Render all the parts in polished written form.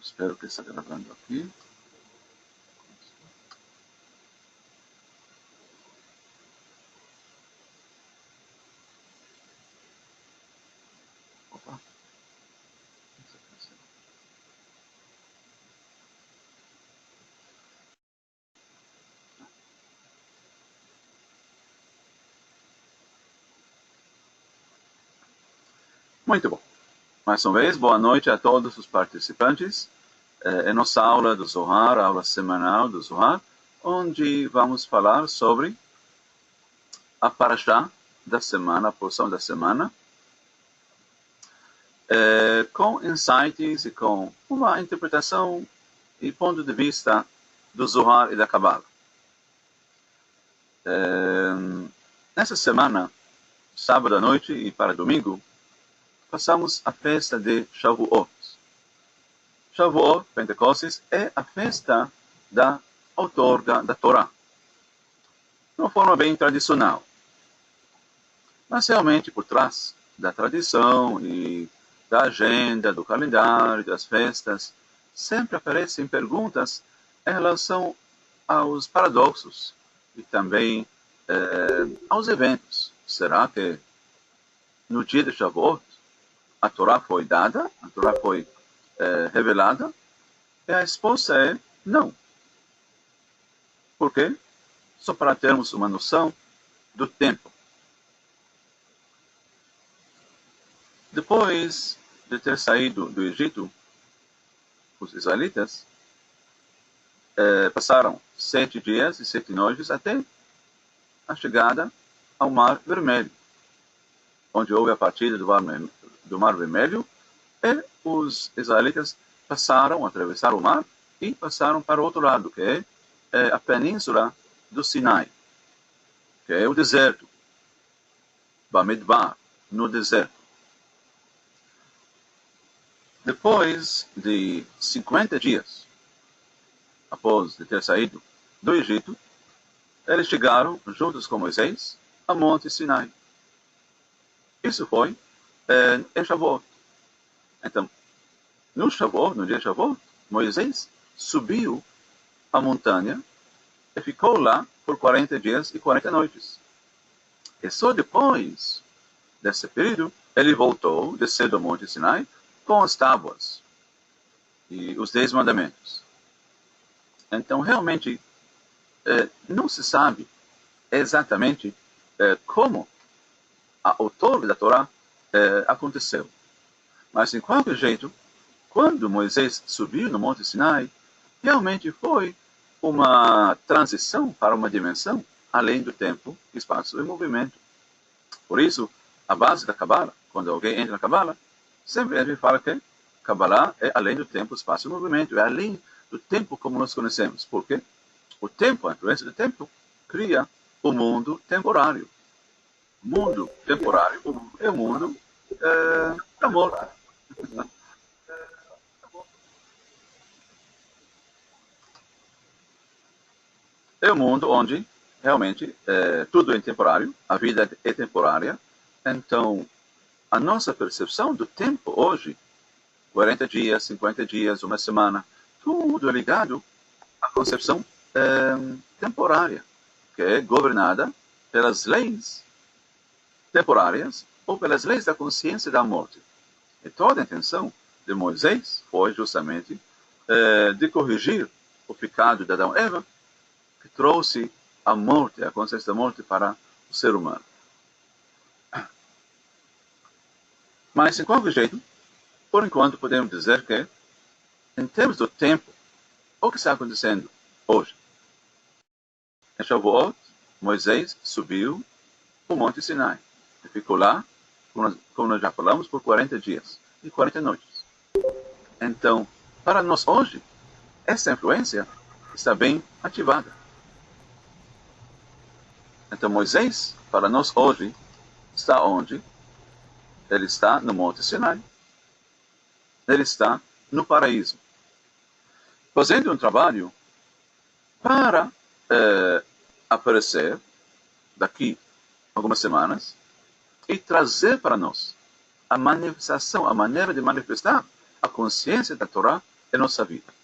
Espero que esteja gravando aqui. Opa. Muito bom. Mais uma vez, boa noite a todos os participantes. É nossa aula do Zohar, aula semanal do Zohar, onde vamos falar sobre a parashá da semana, a porção da semana, com insights e com uma interpretação e ponto de vista do Zohar e da Kabbalah. Nessa semana, sábado à noite e para domingo, passamos a festa de Shavuot. Shavuot, Pentecostes, é a festa da outorga da Torá, de uma forma bem tradicional. Mas realmente por trás da tradição e da agenda, do calendário, das festas, sempre aparecem perguntas em relação aos paradoxos e também aos eventos. Será que no dia de Shavuot a Torá foi dada, a Torá foi revelada? E a resposta é não. Por quê? Só para termos uma noção do tempo. Depois de ter saído do Egito, os israelitas passaram 7 dias e 7 noites até a chegada ao Mar Vermelho, onde houve a partida do Mar Vermelho, e os israelitas atravessaram o mar e passaram para o outro lado, que é a península do Sinai, que é o deserto, Bamidbar, no deserto. Depois de 50 dias, após de ter saído do Egito, eles chegaram, juntos com Moisés, a Monte Sinai. Isso foi em Shavuot. Então, no dia de Shavuot, Moisés subiu a montanha e ficou lá por 40 dias e 40 noites. E só depois desse período, ele voltou, desceu do Monte Sinai, com as tábuas e os 10 mandamentos. Então, realmente, não se sabe exatamente como a outorga da Torá aconteceu. Mas, de qualquer jeito, quando Moisés subiu no Monte Sinai, realmente foi uma transição para uma dimensão além do tempo, espaço e movimento. Por isso, a base da Kabbalah, quando alguém entra na Kabbalah, sempre ele fala que Kabbalah é além do tempo, espaço e movimento, é além do tempo como nós conhecemos. Por quê? O tempo, a influência do tempo, cria o mundo temporário. O mundo temporário é o mundo da morte. É um mundo onde realmente tudo é temporário, a vida é temporária. Então, a nossa percepção do tempo hoje, 40 dias, 50 dias, uma semana, tudo é ligado à concepção temporária, que é governada pelas leis temporárias ou pelas leis da consciência da morte. E toda a intenção de Moisés foi justamente de corrigir o pecado de Adão e Eva, que trouxe a morte, a consciência da morte para o ser humano. Mas, de qualquer jeito, por enquanto podemos dizer que, em termos do tempo, o que está acontecendo hoje? Em Shavuot, Moisés subiu o Monte Sinai e ficou lá, como nós já falamos, por 40 dias e 40 noites. Então, para nós hoje, essa influência está bem ativada. Então, Moisés, para nós hoje, está onde? Ele está no Monte Sinai. Ele está no paraíso, fazendo um trabalho para aparecer daqui a algumas semanas e trazer para nós a manifestação, a maneira de manifestar a consciência da Torá em nossa vida.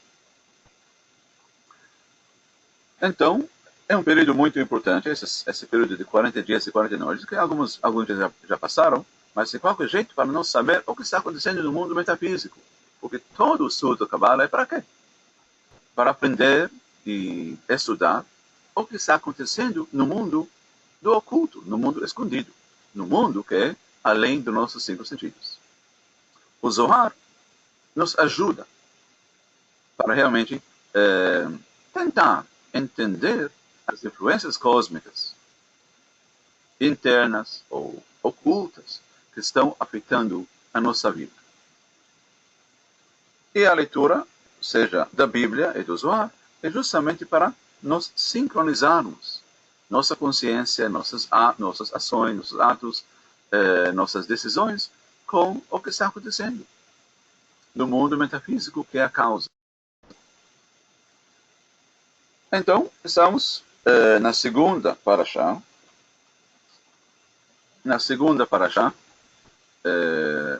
Então, é um período muito importante, esse período de 40 dias e 40 noites, que alguns dias já passaram, mas de qualquer jeito, para não saber o que está acontecendo no mundo metafísico. Porque todo o estudo da Kabbalah é para quê? Para aprender e estudar o que está acontecendo no mundo do oculto, no mundo escondido, no mundo que é além dos nossos 5 sentidos. O Zohar nos ajuda para realmente tentar entender as influências cósmicas internas ou ocultas que estão afetando a nossa vida. E a leitura, seja da Bíblia e do Zohar, é justamente para nos sincronizarmos nossa consciência, nossas ações, nossos atos, nossas decisões com o que está acontecendo no mundo metafísico, que é a causa. Então, estamos na segunda parashá,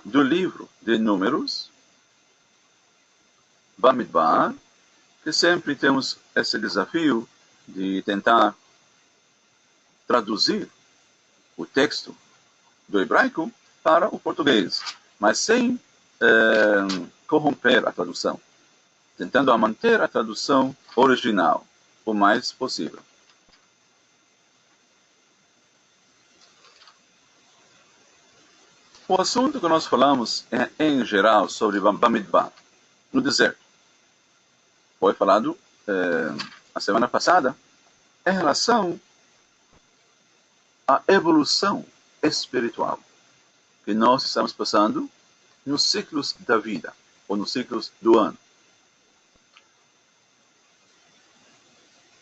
do livro de Números, Bamidbar, que sempre temos esse desafio de tentar traduzir o texto do hebraico para o português, mas sem corromper a tradução, tentando manter a tradução original o mais possível. O assunto que nós falamos é, em geral, sobre Bamidbar, no deserto. Foi falado a semana passada em relação à evolução espiritual que nós estamos passando nos ciclos da vida, ou nos ciclos do ano.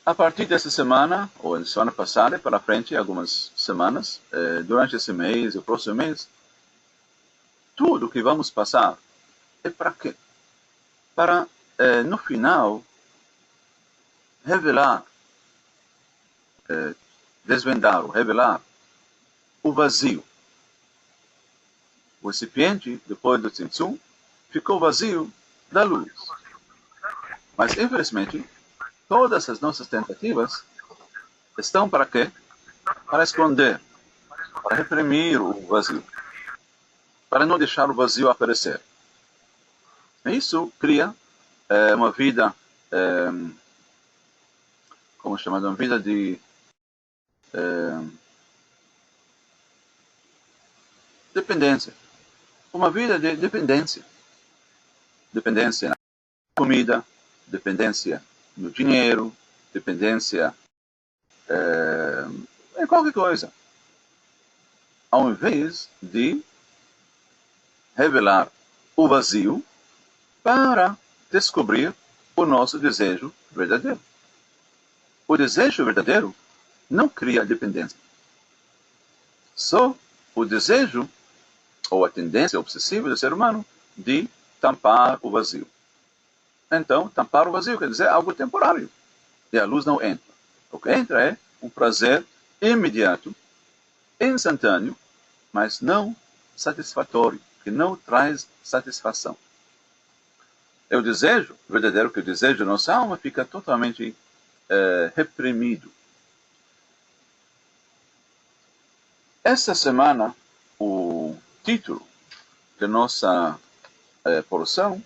A partir dessa semana, ou da semana passada, para frente, algumas semanas, durante esse mês e o próximo mês, tudo que vamos passar é para quê? Para, no final, revelar, desvendar, revelar o vazio. O recipiente, depois do Tzimtzum, ficou vazio da luz. Mas, infelizmente, todas as nossas tentativas estão para quê? Para esconder, para reprimir o vazio, para não deixar o vazio aparecer. Isso cria uma vida, como chamada, uma vida de dependência. Uma vida de dependência. Dependência na comida, dependência no dinheiro, dependência em qualquer coisa. Ao invés de revelar o vazio para descobrir o nosso desejo verdadeiro. O desejo verdadeiro não cria dependência. Só o desejo, ou a tendência obsessiva do ser humano, de tampar o vazio. Então, tampar o vazio quer dizer algo temporário. E a luz não entra. O que entra é um prazer imediato, instantâneo, mas não satisfatório, que não traz satisfação. É o desejo verdadeiro, que o desejo da nossa alma fica totalmente reprimido. Essa semana, o título da nossa porção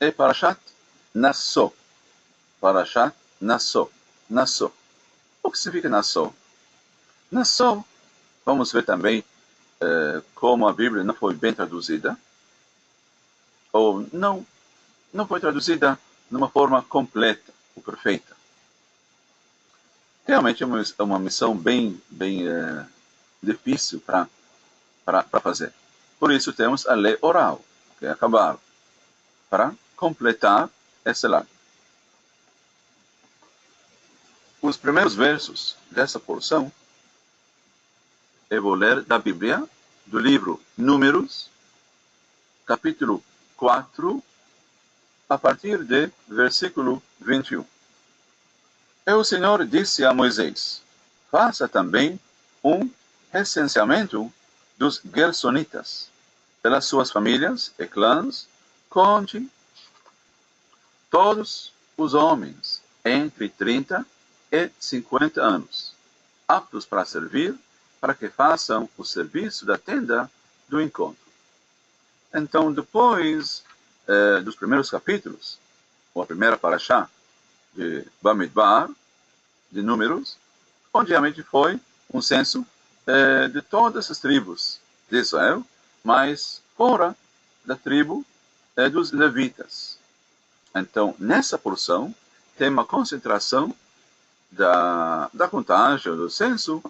é Parashat Nassó. Parashat Nassó. Nassó. O que significa Nassó? Nassó, vamos ver também como a Bíblia não foi bem traduzida, ou não foi traduzida de uma forma completa ou perfeita. Realmente é uma missão bem difícil para fazer. Por isso temos a lei oral, que é acabar, para completar esse lado. Os primeiros versos dessa porção eu vou ler da Bíblia, do livro Números, capítulo 4, a partir de versículo 21. E o Senhor disse a Moisés: faça também um recenseamento dos Gersonitas, pelas suas famílias e clãs, conte todos os homens entre 30 e 50 anos, aptos para servir, para que façam o serviço da tenda do encontro. Então, depois dos primeiros capítulos, ou a primeira parashá de Bamidbar, de Números, onde realmente foi um censo de todas as tribos de Israel, mas fora da tribo dos levitas. Então, nessa porção, tem uma concentração da contagem, do censo,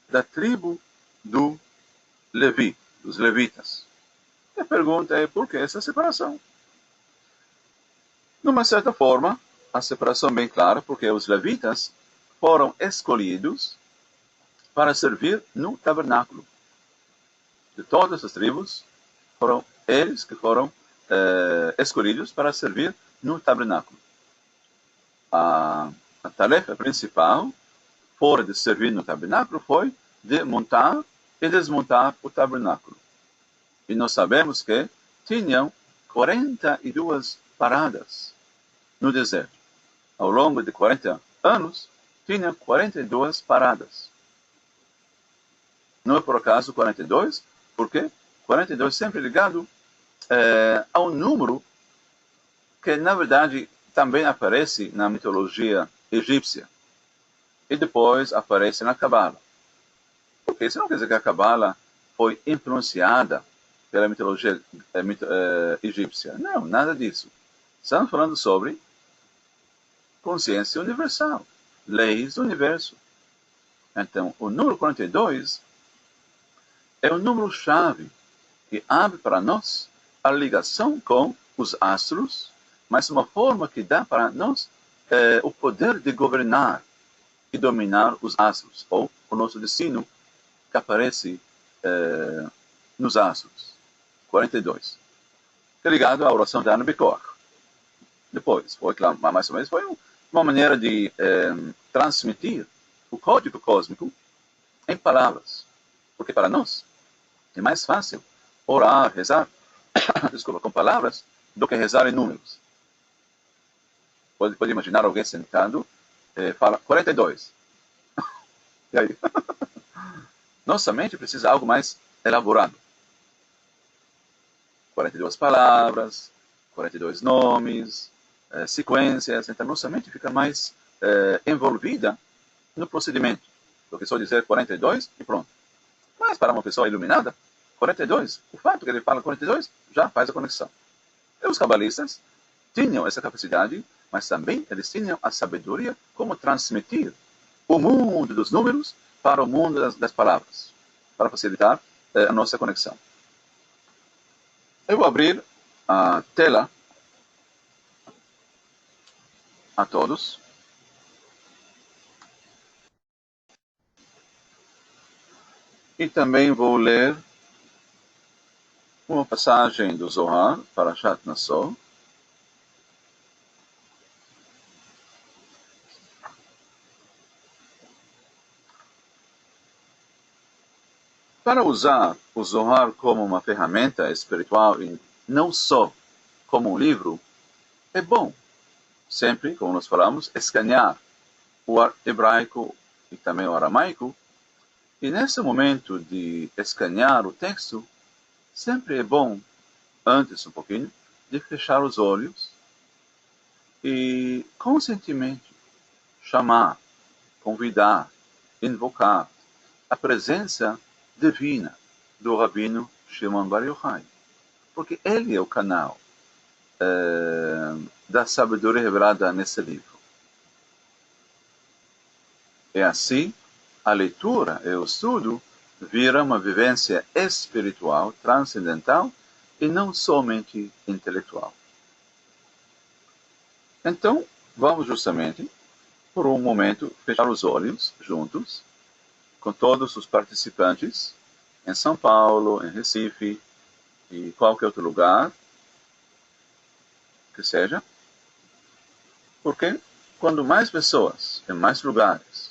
da tribo do Levi, dos levitas. E a pergunta é, por que essa separação? De uma certa forma, a separação bem clara, porque os levitas foram escolhidos para servir no tabernáculo. De todas as tribos, foram eles que foram escolhidos para servir no tabernáculo. A tarefa principal, fora de servir no tabernáculo, foi de montar e desmontar o tabernáculo. E nós sabemos que tinham 42 paradas no deserto. Ao longo de 40 anos, tinha 42 paradas. Não é por acaso 42, porque 42 sempre ligado a um número que, na verdade, também aparece na mitologia egípcia. E depois aparece na Cabala. Porque isso não quer dizer que a Cabala foi influenciada pela mitologia egípcia. Não, nada disso. Estamos falando sobre consciência universal, leis do universo. Então, o número 42 é o número-chave que abre para nós a ligação com os astros, mas uma forma que dá para nós o poder de governar e dominar os astros, ou o nosso destino que aparece nos astros. 42. Que é ligado à oração de Anubikoach. Depois, foi claro, mais ou menos, foi uma maneira de transmitir o código cósmico em palavras. Porque para nós é mais fácil orar, rezar, desculpa, com palavras, do que rezar em números. Pode imaginar alguém sentado fala 42. E aí? Nossa mente precisa de algo mais elaborado. 42 palavras, 42 nomes, sequências. Então, nossa mente fica mais envolvida no procedimento do que só dizer 42 e pronto. Mas para uma pessoa iluminada, 42, o fato que ele fala 42 já faz a conexão. E os cabalistas tinham essa capacidade, mas também eles tinham a sabedoria como transmitir o mundo dos números para o mundo das palavras, para facilitar a nossa conexão. Eu vou abrir a tela a todos. E também vou ler uma passagem do Zohar, Parashat Nassau. Para usar o Zohar como uma ferramenta espiritual e não só como um livro, é bom sempre, como nós falamos, escanear o hebraico e também o aramaico. E nesse momento de escanear o texto, sempre é bom, antes um pouquinho, de fechar os olhos e conscientemente chamar, convidar, invocar a presença divina do Rabino Shimon Bar Yochai. Porque ele é o canal da sabedoria revelada nesse livro. E assim, a leitura e o estudo viram uma vivência espiritual, transcendental, e não somente intelectual. Então, vamos justamente, por um momento, fechar os olhos juntos, com todos os participantes, em São Paulo, em Recife, e qualquer outro lugar que seja, porque quando mais pessoas, em mais lugares,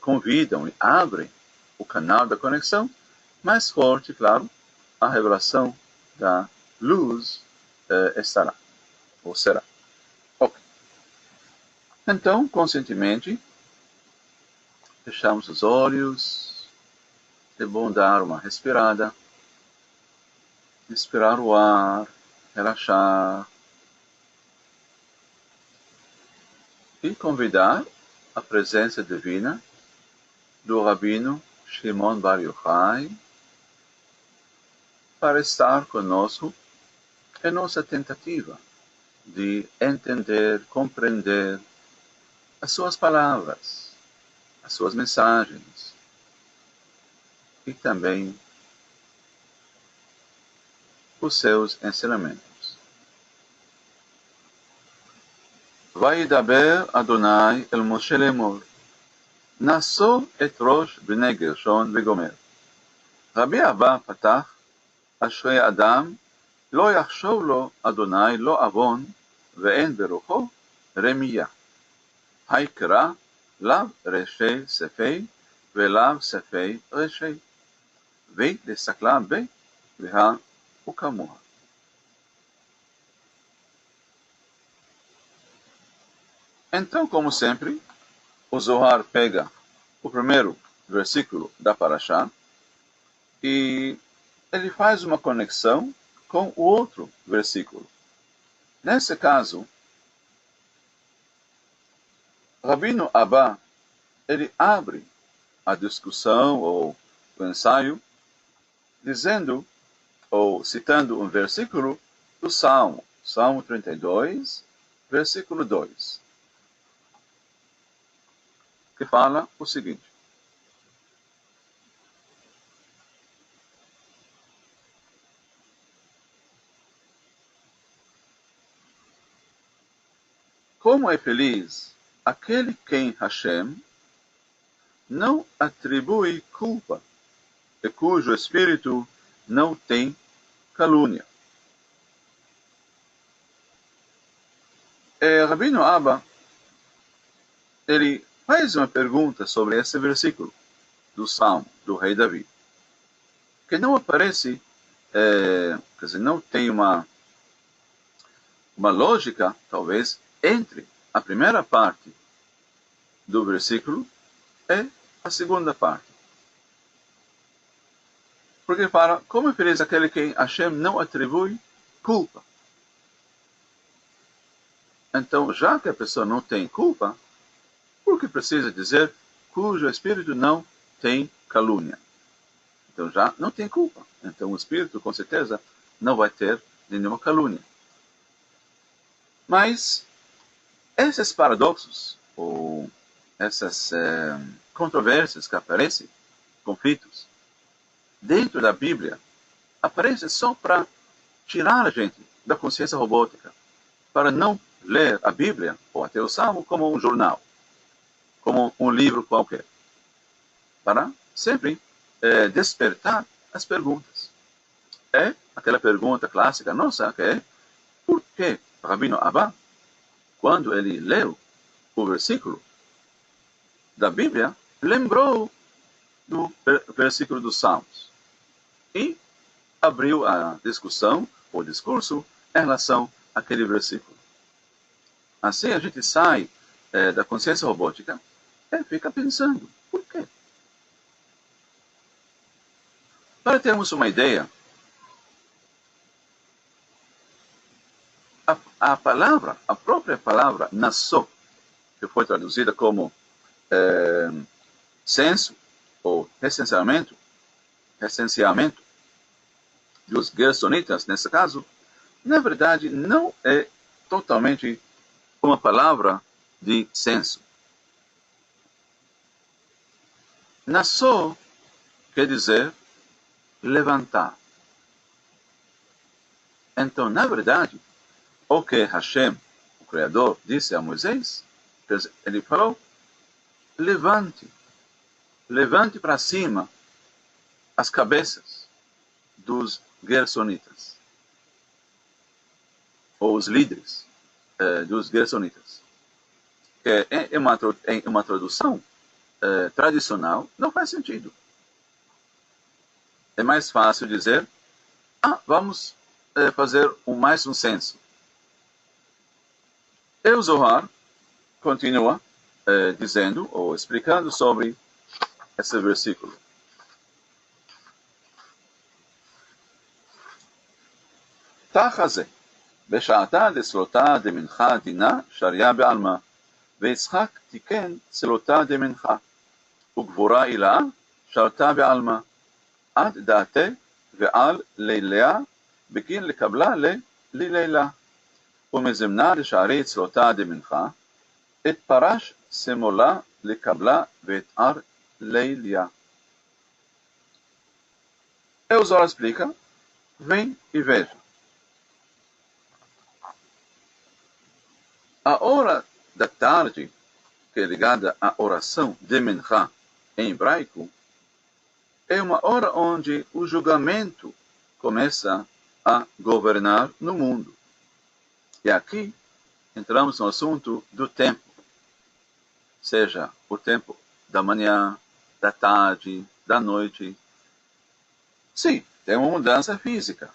convidam e abrem o canal da conexão, mais forte, claro, a revelação da luz estará, ou será. Então, conscientemente, fechamos os olhos. É bom dar uma respirada, respirar o ar, relaxar e convidar a presença divina do Rabino Shimon Bar Yochai para estar conosco em nossa tentativa de entender, compreender as suas palavras, as suas mensagens e também os seus ensinamentos. וידבר אדוני אל משה לאמור, נשוא את ראש בני גרשון וגומר. רבי אבא פתח, אשרי אדם, לא יחשוב לו אדוני לא עוון, ואין ברוחו רמייה. היקרא לאו רשי ספי, ולאו ספי רשי. ולסתכלה בי, והוא כמוה. Então, como sempre, o Zohar pega o primeiro versículo da Parashá e ele faz uma conexão com o outro versículo. Nesse caso, Rabino Abba, ele abre a discussão ou o ensaio dizendo ou citando um versículo do Salmo, Salmo 32, versículo 2. Que fala o seguinte: como é feliz aquele quem Hashem não atribui culpa e cujo espírito não tem calúnia. Rabino Abba, ele faz uma pergunta sobre esse versículo do Salmo, do rei Davi, que não aparece, quer dizer, não tem uma lógica, talvez, entre a primeira parte do versículo e a segunda parte. Porque fala, como é feliz aquele que Hashem não atribui culpa. Então, já que a pessoa não tem culpa, por que precisa dizer cujo espírito não tem calúnia? Então já não tem culpa. Então o espírito, com certeza, não vai ter nenhuma calúnia. Mas esses paradoxos, ou essas controvérsias que aparecem, conflitos, dentro da Bíblia, aparecem só para tirar a gente da consciência robótica, para não ler a Bíblia, ou até o Salmo, como um jornal, como um livro qualquer, para sempre despertar as perguntas. É aquela pergunta clássica nossa, que é: por que Rabino Abba, quando ele leu o versículo da Bíblia, lembrou do versículo dos Salmos e abriu a discussão, o discurso, em relação àquele versículo? Assim a gente sai da consciência robótica e fica pensando, por quê? Para termos uma ideia, a palavra, a própria palavra nassó, que foi traduzida como censo ou recenseamento dos gersonitas, nesse caso, na verdade não é totalmente uma palavra de censo. Nassó quer dizer levantar. Então, na verdade, o que Hashem, o Criador, disse a Moisés, ele falou: levante para cima as cabeças dos gersonitas, ou os líderes dos gersonitas. Em uma tradução tradicional, não faz sentido. É mais fácil dizer: vamos fazer mais um censo. E o Zohar continua dizendo ou explicando sobre esse versículo. תחזה, בשעתה דצלותה דמנחה דינה שריה בעלמה, ויצחק תיקן צלותה דמנחה, וגבורה עילה שרתה בעלמה, עד דעתה ועל ליליה, בגין לקבלה ללילה, ומזמנה לשערי צלותה דמנחה, את פרש שמאלה לקבלה ואת ער ליליה. Eusório explica, vem e veja. A hora da tarde, que é ligada à oração de Minchá em hebraico, é uma hora onde o julgamento começa a governar no mundo. E aqui entramos no assunto do tempo, seja o tempo da manhã, da tarde, da noite. Sim, tem uma mudança física.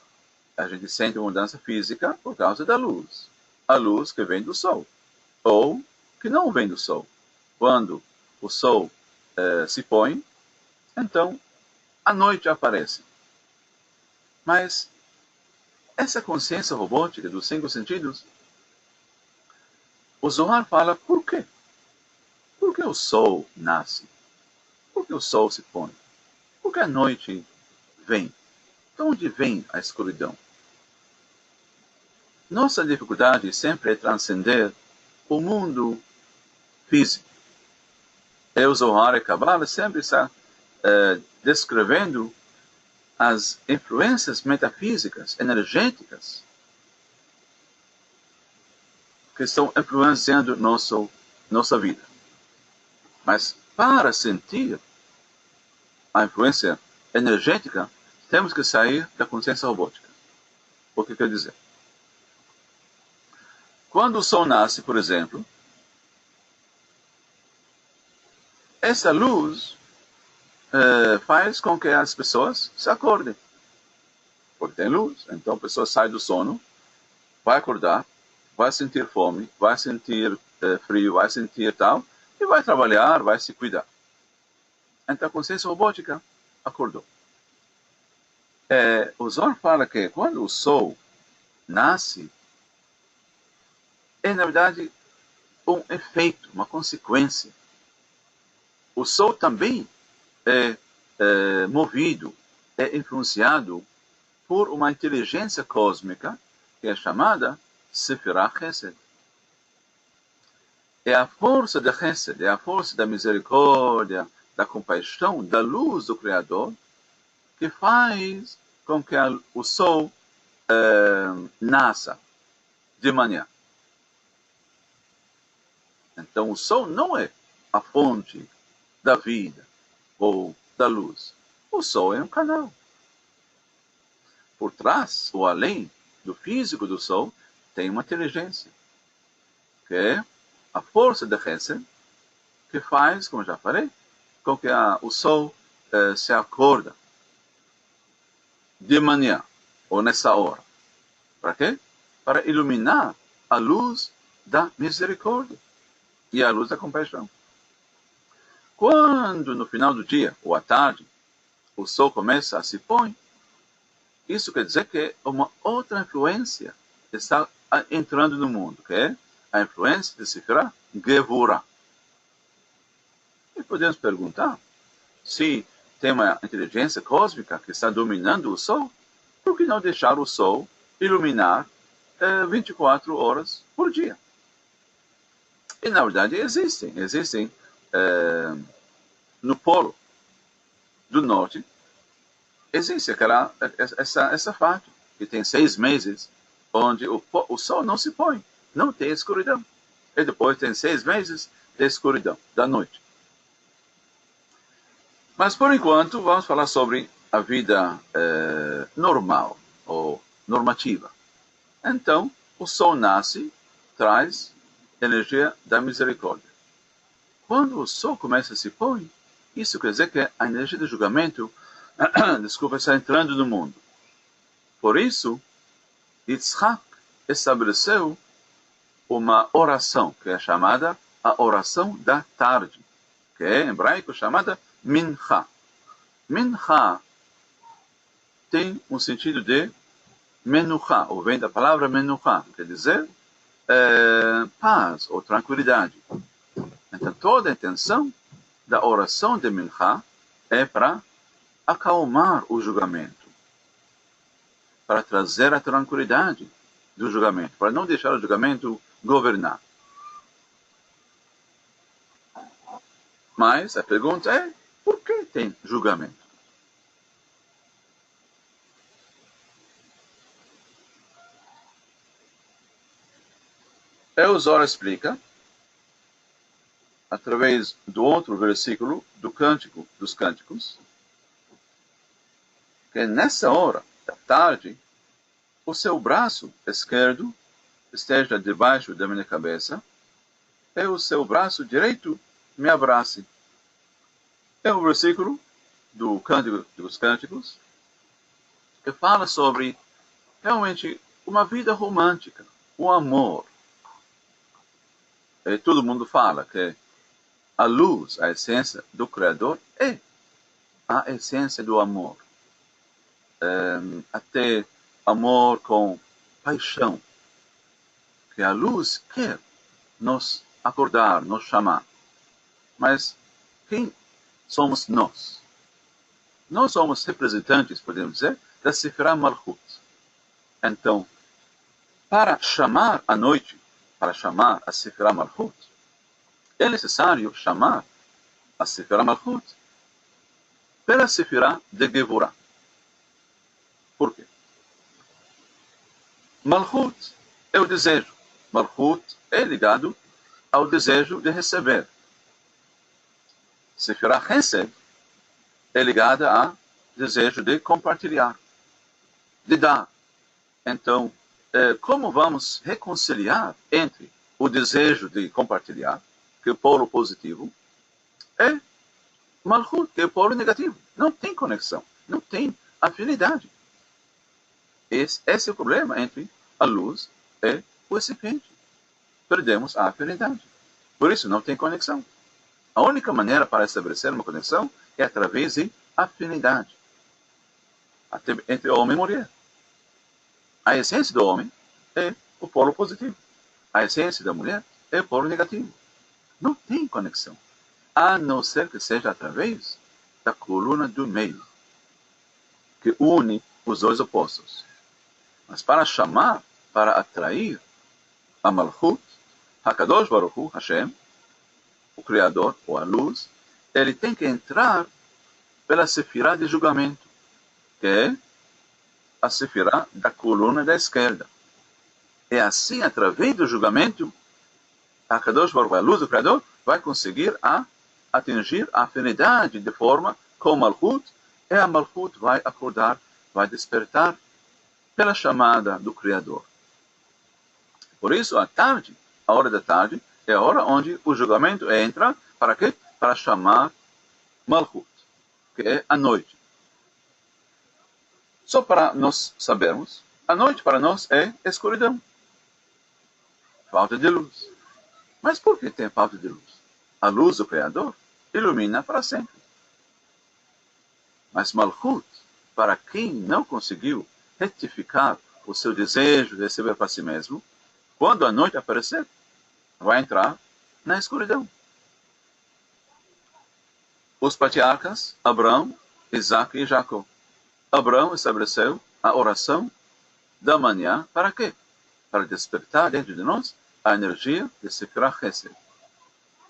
A gente sente uma mudança física por causa da luz. A luz que vem do sol, ou que não vem do sol. Quando o sol se põe, então a noite aparece. Mas essa consciência robótica dos 5 sentidos, o Zohar fala por quê? Por que o sol nasce? Por que o sol se põe? Por que a noite vem? De onde vem a escuridão? Nossa dificuldade sempre é transcender o mundo físico. E o Zohar e Kabbalah sempre está descrevendo as influências metafísicas, energéticas, que estão influenciando nossa vida. Mas para sentir a influência energética, temos que sair da consciência robótica. O que quer dizer? Quando o sol nasce, por exemplo, essa luz faz com que as pessoas se acordem. Porque tem luz, então a pessoa sai do sono, vai acordar, vai sentir fome, vai sentir frio, vai sentir tal, e vai trabalhar, vai se cuidar. Então a consciência robótica acordou. O Zohar fala que quando o sol nasce, é na verdade um efeito, uma consequência. O sol também é movido, é influenciado por uma inteligência cósmica que é chamada Sefirah Chesed. É a força da Chesed, é a força da misericórdia, da compaixão, da luz do Criador, que faz com que o sol nasça de manhã. Então o sol não é a fonte da vida ou da luz. O sol é um canal. Por trás ou além do físico do sol tem uma inteligência, que é a força da Chesed, que faz, como já falei, com que o sol se acorda de manhã ou nessa hora. Para quê? Para iluminar a luz da misericórdia e a luz da compaixão. Quando no final do dia ou à tarde o sol começa a se pôr, isso quer dizer que uma outra influência está entrando no mundo, que é a influência de Sefirah Gevurah. E podemos perguntar, se tem uma inteligência cósmica que está dominando o sol, por que não deixar o sol iluminar 24 horas por dia? E na verdade existem no polo do norte, existe essa fato, que tem 6 meses onde o sol não se põe, não tem escuridão. E depois tem 6 meses de escuridão, da noite. Mas por enquanto vamos falar sobre a vida normal, ou normativa. Então, o sol nasce, traz energia da misericórdia. Quando o sol começa a se pôr, isso quer dizer que a energia do julgamento está entrando no mundo. Por isso, Yitzhak estabeleceu uma oração que é chamada a oração da tarde, que é em hebraico chamada mincha. Mincha tem um sentido de menucha, ou vem da palavra menucha, quer dizer paz ou tranquilidade. Então toda a intenção da oração de mincha é para acalmar o julgamento, para trazer a tranquilidade do julgamento, para não deixar o julgamento governar. Mas a pergunta é, por que tem julgamento? O Zohar explica, através do outro versículo do Cântico dos Cânticos, que nessa hora da tarde, o seu braço esquerdo esteja debaixo da minha cabeça, e o seu braço direito me abrace. É um versículo do Cântico dos Cânticos que fala sobre realmente uma vida romântica, um amor. E todo mundo fala que a luz, a essência do Criador, é a essência do amor. Até amor com paixão. Que a luz quer nos acordar, nos chamar. Mas quem somos nós? Nós somos representantes, podemos dizer, da Sefirah Malchut. Então, para chamar a noite, para chamar a Sefirah Malchut, é necessário chamar a Sefirah Malchut pela Sefirah de Gevurah. Por quê? Malchut é o desejo. Malchut é ligado ao desejo de receber. Sefirah Chesed é ligada ao desejo de compartilhar, de dar. Então, como vamos reconciliar entre o desejo de compartilhar, que é o polo positivo, e Malchut, que é o polo negativo? Não tem conexão, não tem afinidade. Esse é o problema entre a luz e o recipiente. Perdemos a afinidade. Por isso, não tem conexão. A única maneira para estabelecer uma conexão é através de afinidade entre homem e mulher. A essência do homem é o polo positivo. A essência da mulher é o polo negativo. Não tem conexão. A não ser que seja através da coluna do meio, que une os dois opostos. Mas para chamar, para atrair a Malchut, HaKadosh Baruch Hu, Hashem, o Criador, ou a luz, ele tem que entrar pela Sefirah de julgamento, que é a Sefirah da coluna da esquerda. E assim, através do julgamento, HaKadosh Baruch Hu, a luz do Criador, vai conseguir atingir a afinidade de forma com Malchut, e a Malchut vai acordar, vai despertar pela chamada do Criador. Por isso, a tarde, a hora da tarde, é a hora onde o julgamento entra, para quê? Para chamar Malchut, que é a noite. Só para nós sabermos, a noite para nós é escuridão. Falta de luz. Mas por que tem falta de luz? A luz do Criador ilumina para sempre. Mas Malchut, para quem não conseguiu retificar o seu desejo de receber para si mesmo, quando a noite aparecer, vai entrar na escuridão. Os patriarcas, Abraão, Isaac e Jacó. Abraão estabeleceu a oração da manhã para quê? Para despertar dentro de nós a energia de Sefirah Chesed.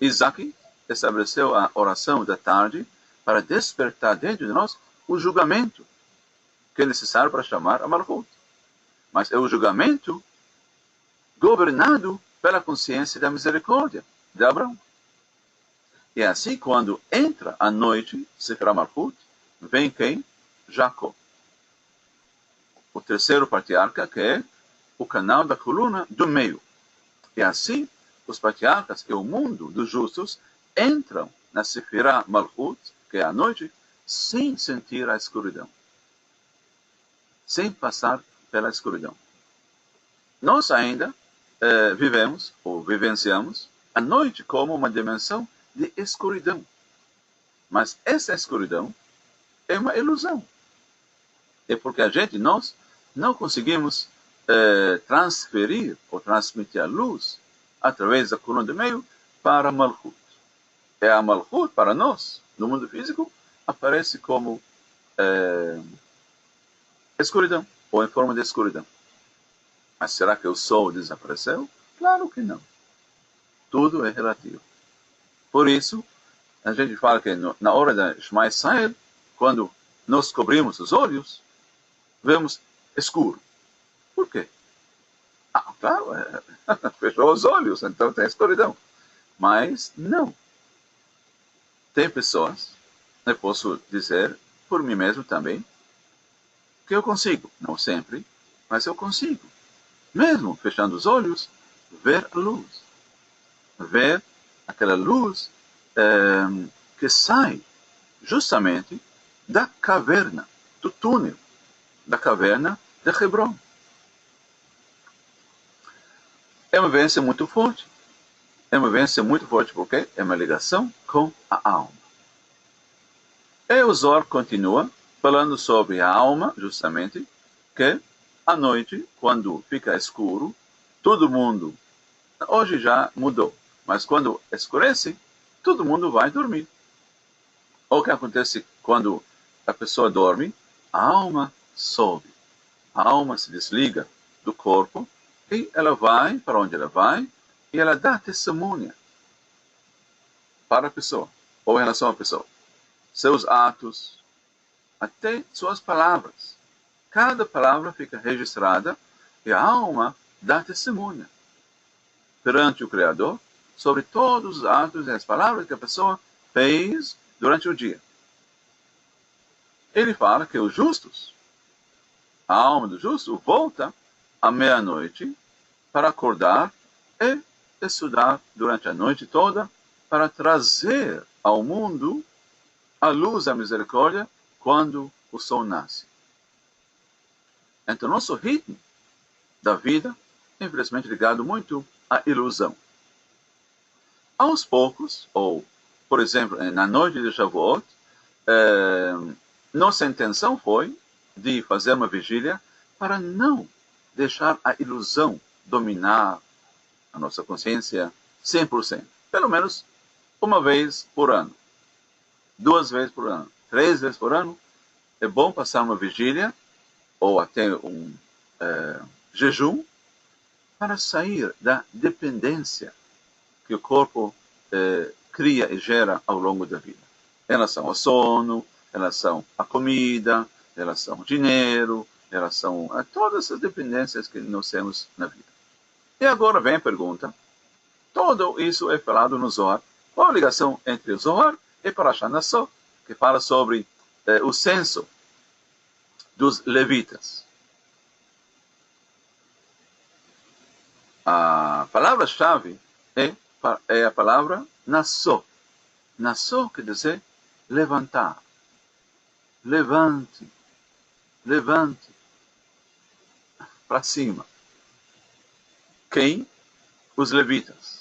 Isaac estabeleceu a oração da tarde para despertar dentro de nós o julgamento que é necessário para chamar a Malchut. Mas é o julgamento governado pela consciência da misericórdia de Abraão. E assim, quando entra a noite, Sefirah Malchut, vem quem? Jacó. O terceiro patriarca, que é o canal da coluna do meio. E assim, os patriarcas e o mundo dos justos entram na Sefirah Malchut, que é a noite, sem sentir a escuridão. Sem passar pela escuridão. Nós ainda vivemos ou vivenciamos a noite como uma dimensão de escuridão. Mas essa escuridão é uma ilusão. É porque nós não conseguimos transferir ou transmitir a luz através da coluna de meio para Malchut. É a Malchut, para nós, no mundo físico, aparece como escuridão, ou em forma de escuridão. Mas será que o sol desapareceu? Claro que não. Tudo é relativo. Por isso, a gente fala que na hora da Shema Israel, quando nós cobrimos os olhos, vemos escuro. Por quê? Claro, fechou os olhos, então tem escuridão. Mas não. Tem pessoas, eu posso dizer por mim mesmo também, que eu consigo, não sempre, mas eu consigo, mesmo fechando os olhos, ver a luz. Ver aquela luz que sai justamente da caverna, do túnel, da caverna de Hebron. É uma vivência muito forte. É uma vivência muito forte porque é uma ligação com a alma. E o Zohar continua falando sobre a alma, justamente, que à noite, quando fica escuro, todo mundo, hoje já mudou, mas quando escurece, todo mundo vai dormir. O que acontece quando a pessoa dorme? A alma sobe. A alma se desliga do corpo e ela vai para onde ela vai e ela dá testemunha para a pessoa, ou em relação à pessoa. Seus atos, até suas palavras. Cada palavra fica registrada e a alma dá testemunha perante o Criador sobre todos os atos e as palavras que a pessoa fez durante o dia. Ele fala que os justos, a alma do justo, volta à meia-noite para acordar e estudar durante a noite toda para trazer ao mundo a luz da misericórdia quando o sol nasce. Então, nosso ritmo da vida é infelizmente ligado muito à ilusão. Aos poucos, ou, por exemplo, na noite de Shavuot, nossa intenção foi de fazer uma vigília para não deixar a ilusão dominar a nossa consciência 100%. Pelo menos uma vez por ano, 2 vezes por ano, 3 vezes por ano, é bom passar uma vigília ou até um jejum para sair da dependência que o corpo cria e gera ao longo da vida. Em relação ao sono, em relação à comida, em relação ao dinheiro, em relação a todas as dependências que nós temos na vida. E agora vem a pergunta, tudo isso é falado no Zohar. Qual a ligação entre o Zohar e Parashat Nassau, que fala sobre o censo dos levitas? A palavra-chave é a palavra Nassau. Nassau quer dizer levantar. Levante. Levante. Para cima. Quem? Os levitas.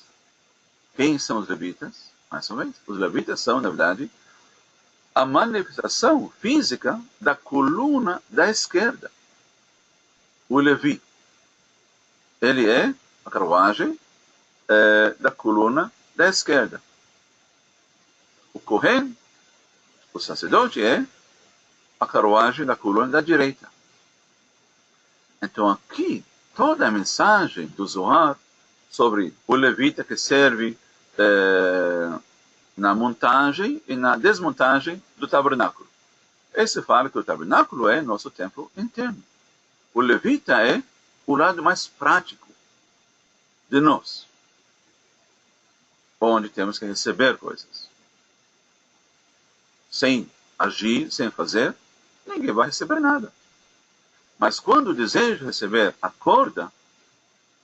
Quem são os levitas? Mais uma vez, os levitas são, na verdade, a manifestação física da coluna da esquerda. O Levi. Ele é a carruagem da coluna da esquerda. O Kohen, o sacerdote, é a carruagem da coluna da direita. Então aqui, toda a mensagem do Zohar sobre o levita que serve na montagem e na desmontagem do tabernáculo. Esse fala que o tabernáculo é nosso templo interno. O levita é o lado mais prático de nós, onde temos que receber coisas. Sem agir, sem fazer, ninguém vai receber nada. Mas quando o desejo de receber acorda,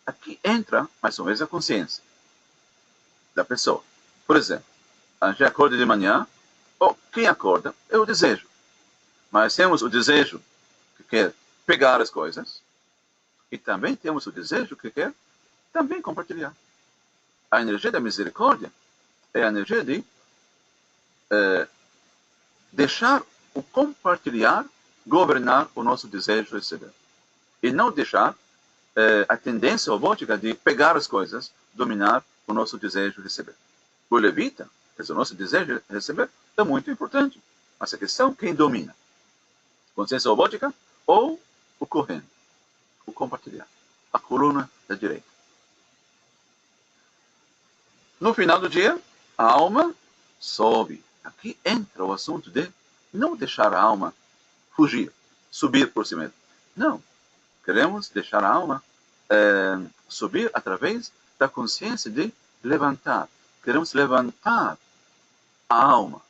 aqui entra mais uma vez a consciência da pessoa. Por exemplo, a gente acorda de manhã, quem acorda é o desejo. Mas temos o desejo que quer pegar as coisas, e também temos o desejo que quer também compartilhar. a energia da misericórdia é a energia de deixar o compartilhar governar o nosso desejo de receber. E não deixar a tendência robótica de pegar as coisas, dominar o nosso desejo de receber. O levita, quer dizer, o nosso desejo de receber, é muito importante. Mas a questão, quem domina? Consciência robótica ou o correndo? O compartilhar. A coluna da direita. No final do dia, a alma sobe. Aqui entra o assunto de não deixar a alma fugir, subir por si mesmo. Não. Queremos deixar a alma subir através da consciência de levantar. Queremos levantar a alma.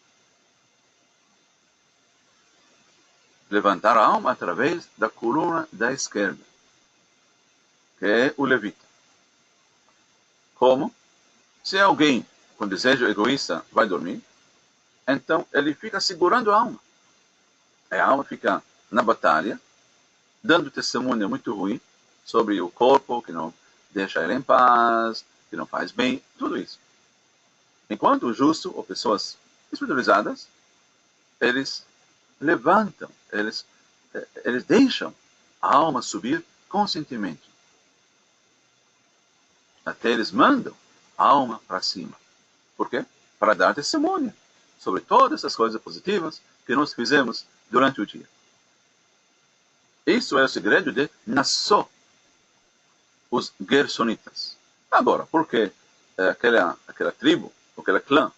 Levantar a alma através da coluna da esquerda, que é o levita. Como? Se alguém com desejo egoísta vai dormir, então ele fica segurando a alma. A alma fica na batalha, dando testemunho muito ruim sobre o corpo, que não deixa ele em paz, que não faz bem, tudo isso. Enquanto o justo, ou pessoas espiritualizadas, eles levantam, eles deixam a alma subir conscientemente. Até eles mandam a alma para cima. Por quê? Para dar testemunho sobre todas essas coisas positivas que nós fizemos durante o dia. Isso é o segredo de Nassau, os Gersonitas. Agora, por que aquela tribo, aquele clã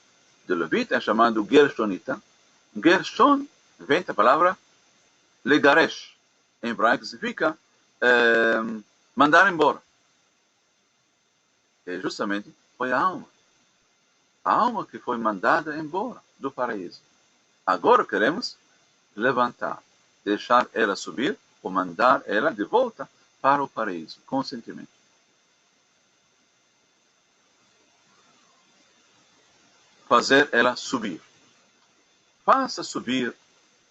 de Levita é chamado Gershonita? Gershon vem da palavra legaresh, em hebraico significa mandar embora. E justamente foi a alma que foi mandada embora do paraíso. Agora queremos levantar, deixar ela subir ou mandar ela de volta para o paraíso, conscientemente. Fazer ela subir. Faça subir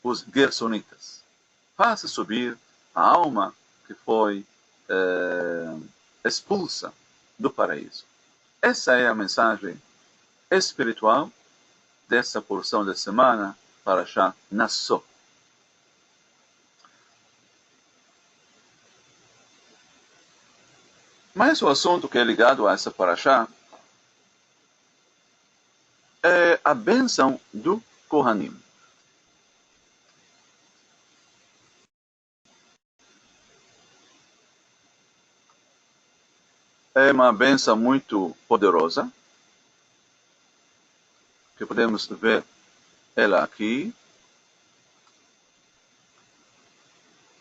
os Gersonitas. Faça subir a alma que foi expulsa do paraíso. Essa é a mensagem espiritual dessa porção da semana para Shah Nassau. Mas o assunto que é ligado a essa paraxá é a bênção do Kohanim. É uma bênção muito poderosa, que podemos ver ela aqui.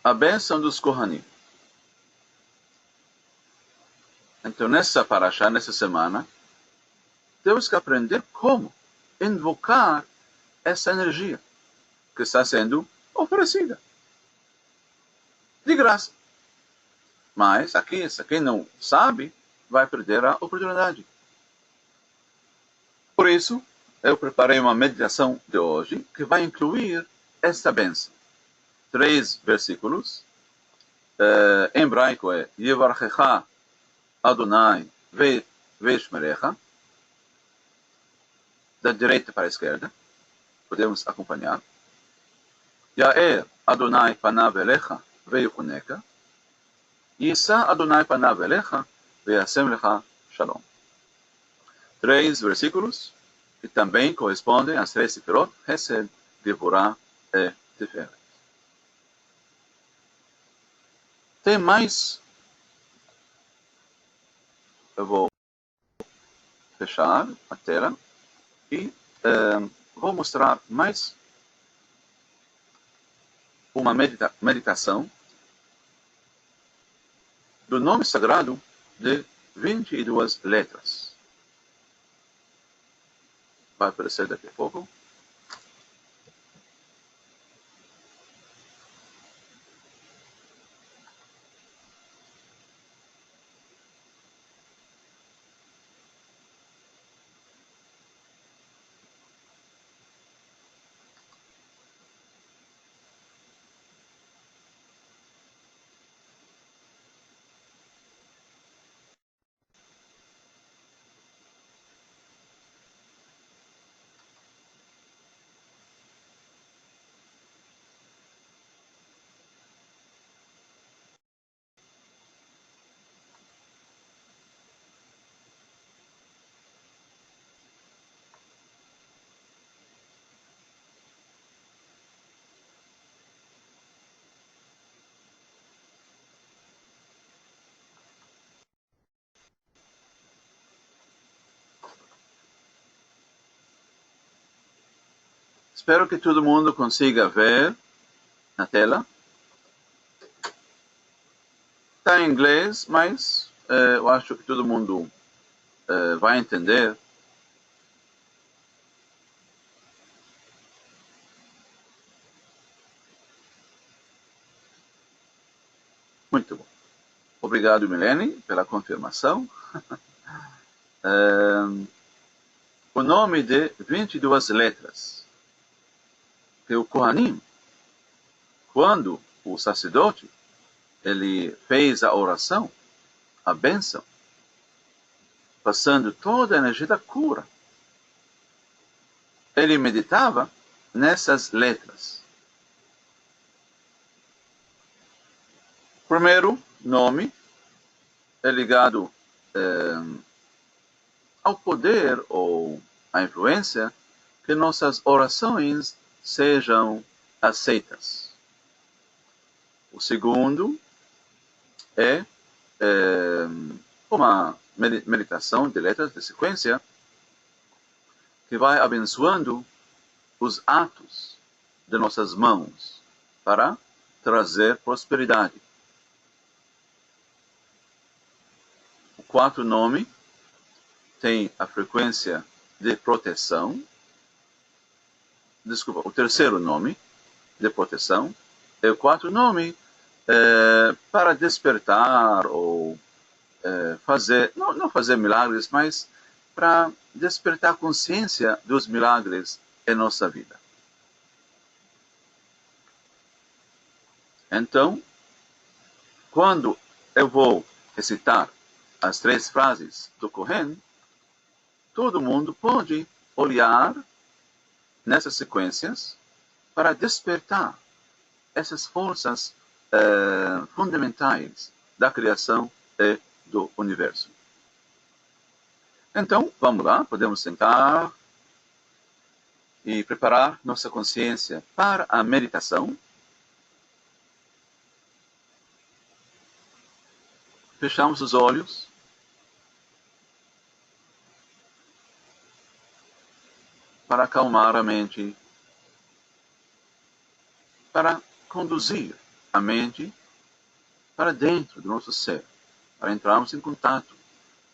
A bênção dos Kohanim. Então, nessa paraxá, nessa semana, temos que aprender como invocar essa energia que está sendo oferecida de graça. Mas aqui, se quem não sabe, vai perder a oportunidade. Por isso, eu preparei uma meditação de hoje que vai incluir esta bênção. 3 versículos. Em hebraico é Yevarchecha Adonai Veishmerecha. Da direita para a esquerda. Podemos acompanhar. Yaer Adonai Panav Elecha Veyuchunecha. Yisa Adonai Panav Elecha Veyasem Lecha Shalom. 3 versículos que também correspondem às 3 sefirot, Hesed, Gevurah e Tiferet. Tem mais. Eu vou fechar a tela e vou mostrar mais uma meditação do nome sagrado de 22 letras. Vai aparecer daqui a pouco. Espero que todo mundo consiga ver na tela. Está em inglês, mas eu acho que todo mundo vai entender. Muito bom. Obrigado, Milene, pela confirmação. O nome de 22 letras que o Kohanim, quando o sacerdote ele fez a oração, a bênção, passando toda a energia da cura, ele meditava nessas letras. O primeiro nome é ligado ao poder ou à influência que nossas orações sejam aceitas. O segundo é uma meditação de letras de sequência que vai abençoando os atos de nossas mãos para trazer prosperidade. O quarto nome tem a frequência de proteção. Desculpa, o terceiro nome de proteção. E o quarto nome para despertar ou fazer, não fazer milagres, mas para despertar a consciência dos milagres em nossa vida. Então, quando eu vou recitar as 3 frases do Kohen, todo mundo pode olhar nessas sequências para despertar essas forças fundamentais da criação e do universo. Então, vamos lá, podemos sentar e preparar nossa consciência para a meditação. Fechamos os olhos. Para acalmar a mente, para conduzir a mente para dentro do nosso ser, para entrarmos em contato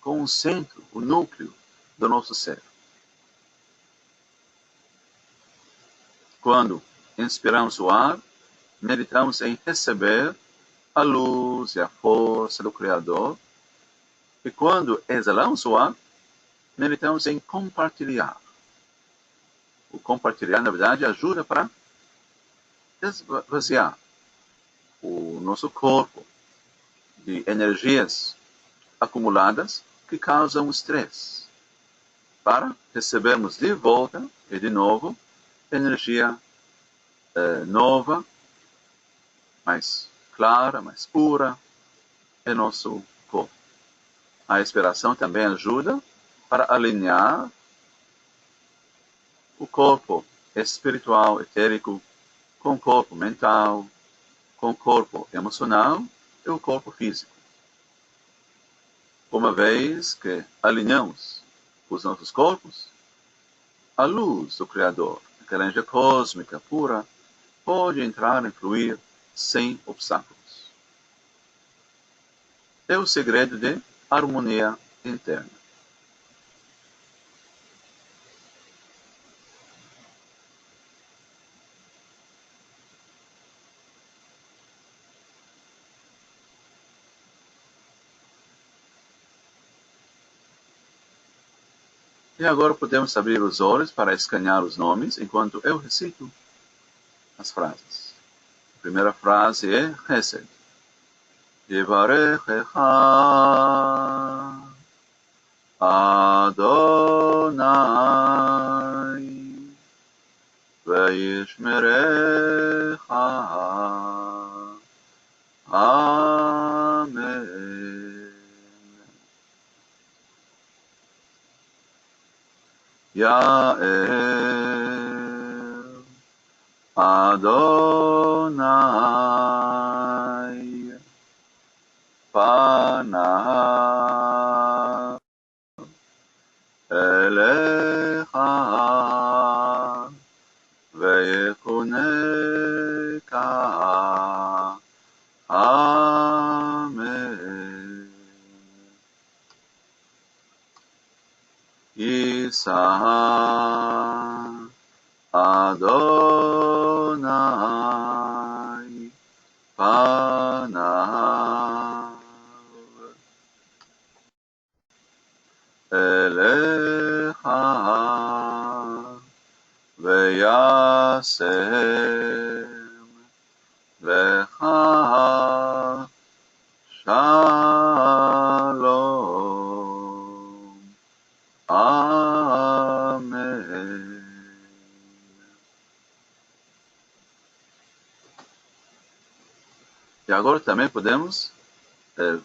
com o centro, o núcleo do nosso ser. Quando inspiramos o ar, meditamos em receber a luz e a força do Criador. E quando exalamos o ar, meditamos em compartilhar. O compartilhar, na verdade, ajuda para esvaziar o nosso corpo de energias acumuladas que causam estresse, para recebermos de volta e de novo energia nova, mais clara, mais pura em nosso corpo. A respiração também ajuda para alinhar o corpo espiritual, etérico, com o corpo mental, com o corpo emocional e o corpo físico. Uma vez que alinhamos os nossos corpos, a luz do Criador, aquela energia cósmica pura, pode entrar e fluir sem obstáculos. É o segredo de harmonia interna. E agora podemos abrir os olhos para escanear os nomes enquanto eu recito as frases. A primeira frase é Chesed. Yevarechecha Adonai Vayishmerecha. Amen. Ya'el Adonai Panav Elecha Tisa Adonai Panav Elecha Veyasem Lecha Shalom. Amém. E agora também podemos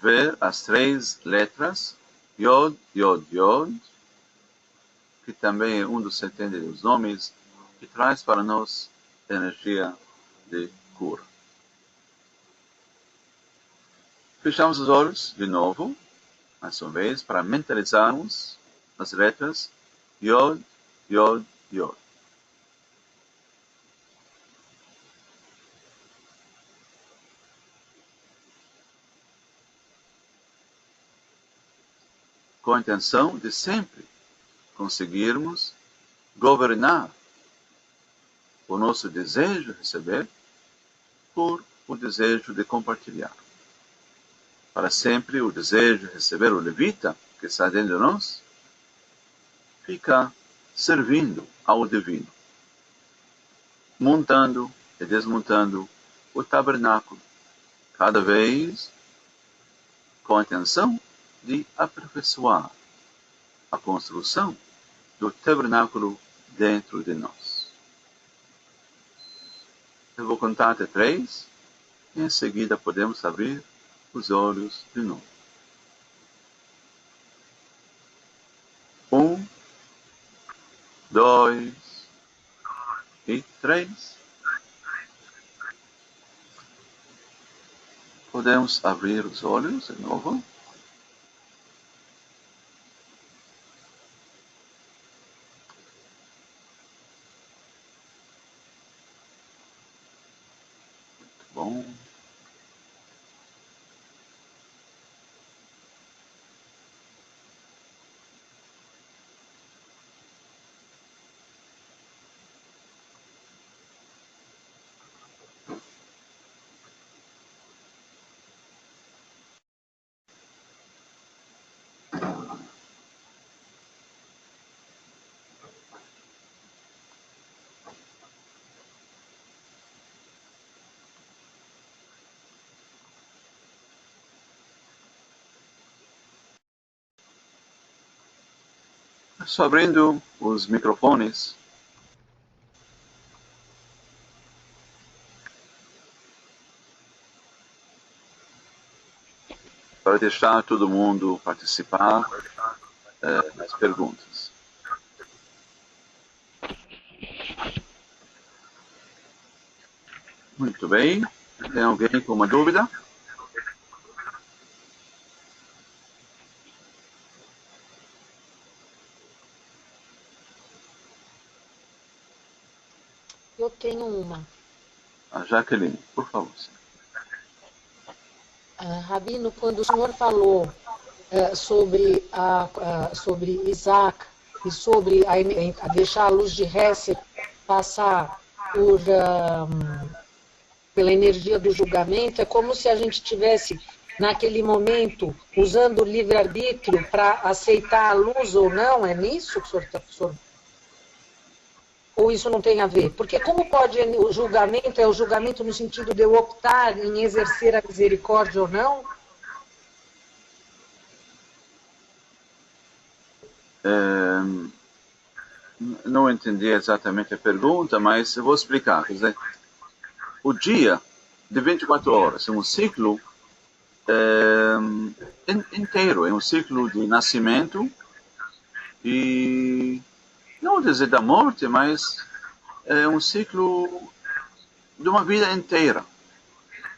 ver as três letras Yod, Yod, Yod, que também é um dos 72 nomes que traz para nós energia de cura. Fechamos os olhos de novo, mais uma vez, para mentalizarmos as letras Yod, Yod, Yod. Com a intenção de sempre conseguirmos governar o nosso desejo de receber por o desejo de compartilhar. Para sempre o desejo de receber o levita que está dentro de nós fica servindo ao divino, montando e desmontando o tabernáculo, cada vez com a intenção de aperfeiçoar a construção do tabernáculo dentro de nós. Eu vou contar até 3 e em seguida podemos abrir os olhos de novo. 1, 2 e 3. Podemos abrir os olhos de novo. Bom. Só abrindo os microfones. Para deixar todo mundo participar nas perguntas. Muito bem. Tem alguém com uma dúvida? Eu tenho uma. A Jaqueline, por favor. Rabino, quando o senhor falou sobre Isaac e sobre deixar a luz de Hesed passar pela energia do julgamento, é como se a gente tivesse, naquele momento, usando o livre-arbítrio para aceitar a luz ou não, é nisso que o senhor está falando? Ou isso não tem a ver? Porque como pode o julgamento, é o julgamento no sentido de eu optar em exercer a misericórdia ou não? Não entendi exatamente a pergunta, mas eu vou explicar. Quer dizer, o dia de 24 horas é um ciclo inteiro, é um ciclo de nascimento e não dizer da morte, mas é um ciclo de uma vida inteira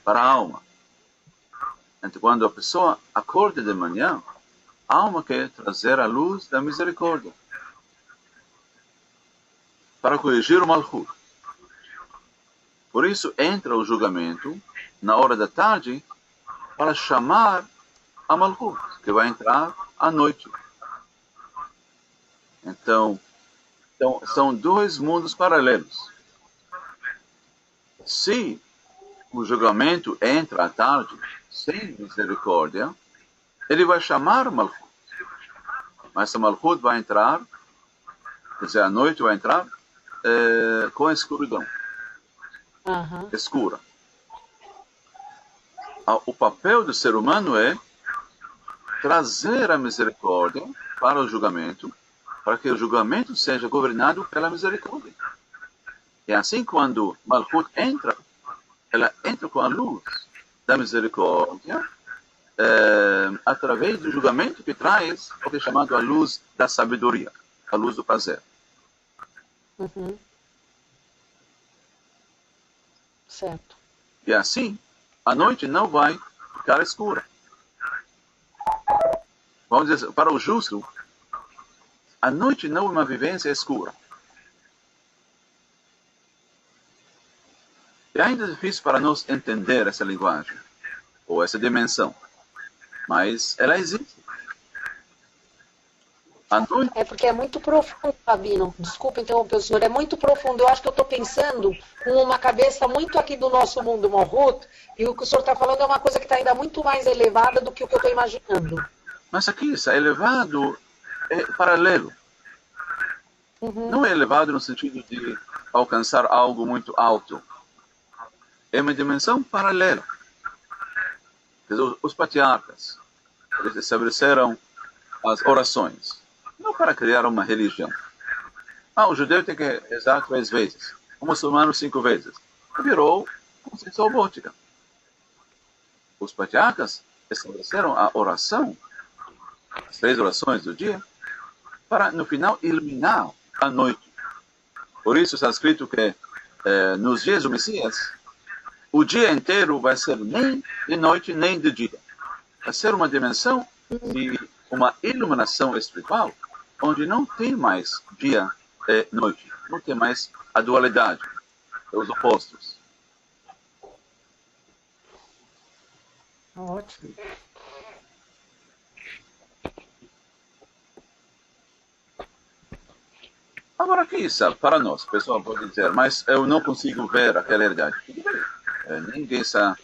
para a alma. Então, quando a pessoa acorda de manhã, a alma quer trazer a luz da misericórdia para corrigir o malchut. Por isso entra o julgamento na hora da tarde para chamar a malchut, que vai entrar à noite. Então, são dois mundos paralelos. Se o julgamento entra à tarde sem misericórdia, ele vai chamar Malchut. Mas a Malchut vai entrar, quer dizer, a noite vai entrar com a escuridão. Escura. O papel do ser humano é trazer a misericórdia para o julgamento, para que o julgamento seja governado pela misericórdia. E assim, quando Malchut entra, ela entra com a luz da misericórdia, através do julgamento que traz o que é chamado a luz da sabedoria, a luz do prazer. Certo. E assim, a noite não vai ficar escura. Vamos dizer, para o justo, a noite não é uma vivência escura. É ainda difícil para nós entender essa linguagem, ou essa dimensão, mas ela existe. A noite... É porque é muito profundo, Rabino. Desculpa interromper o senhor, é muito profundo. Eu acho que eu estou pensando com uma cabeça muito aqui do nosso mundo Malchut, e o que o senhor está falando é uma coisa que está ainda muito mais elevada do que o que eu estou imaginando. Mas aqui, isso é elevado, é paralelo. Não é elevado no sentido de alcançar algo muito alto. É uma dimensão paralela. Os patriarcas, eles estabeleceram as orações, não para criar uma religião. O judeu tem que rezar 3 vezes, o muçulmano 5 vezes. Virou consciência robótica. Os patriarcas estabeleceram a oração, as 3 orações do dia, para no final iluminar a noite. Por isso está escrito que nos dias do Messias, o dia inteiro vai ser nem de noite nem de dia. Vai ser uma dimensão de uma iluminação espiritual, onde não tem mais dia e noite. Não tem mais a dualidade, os opostos. Ótimo. Agora aqui, sabe, para nós, o pessoal pode dizer, mas eu não consigo ver aquela realidade. Ninguém está